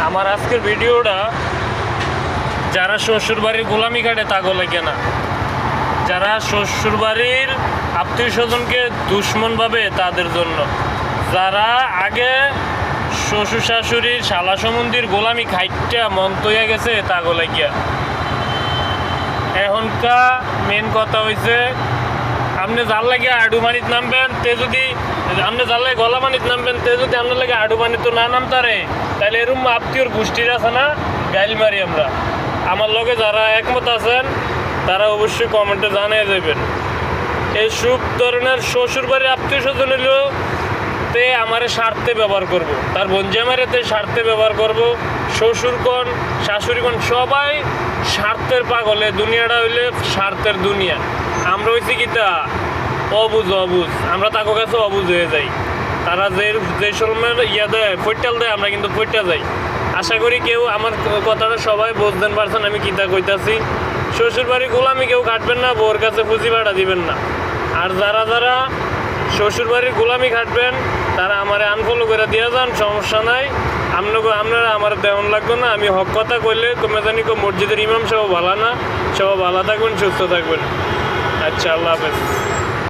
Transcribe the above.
আমার আজকের ভিডিওটা যারা শ্বশুরবাড়ির গোলামি কাটে তাগো লাগে না, যারা শ্বশুরবাড়ির আত্মীয় স্বজনকে দুশ্মন ভাবে তাদের জন্য, যারা আগে শ্বশুর শাশুড়ির শালা সম্বন্ধীর গোলামি খাইটা মন তৈয়া গেছে তাগো লাগিয়া। এখনকার মেন কথা হয়েছে আপনি যার লাগে আডু মানিত নামবেন, তে যদি আপনি যার লাগে গলা মানিত নামবেন, তে যদি আপনার লাগে আডু মানিত না নামতারে, তাহলে এরম আত্মীয়র গোষ্ঠীর আছে না গাইল মারি আমরা। আমার লগে যারা একমত আছেন তারা অবশ্যই কমেন্টে জানিয়ে দেবেন। এই সব ধরনের শ্বশুরবাড়ির আত্মীয় স্বজন হলেও তে আমার স্বার্থে ব্যবহার করব, তার বঞ্জামারে তে স্বার্থে ব্যবহার করব। শ্বশুরগণ শাশুড়িগণ সবাই স্বার্থের পাগলে, দুনিয়াটা হইলে স্বার্থের দুনিয়া। আমরা হইছি কিতা অবুঝ, আমরা তাকে কাছে অবুঝ হয়ে যাই। তারা যে সময় ইয়া দেয় ফৈটাল দেয়, আমরা কিন্তু ফৈটা যাই। আশা করি কেউ আমার কথাটা সবাই বুঝতেন পারছেন আমি কিতা কইতাছি। শ্বশুরবাড়ি গোলামি কেউ কাটবেন না, বউর কাছে পুঁজি ভাড়া দিবেন না। আর যারা শ্বশুরবাড়ির গোলামি খাটবেন তারা আমার আনফলো করে দিয়ে যান, সমস্যা নাই। আপনারা আমার দেওয়ান লাগবে না। আমি হক কথা কইলে কমে জানি মসজিদের ইমাম সব ভালো না, সব ভালো থাকবেন, সুস্থ থাকবেন। আচ্ছা, আল্লাহ হাফেজ।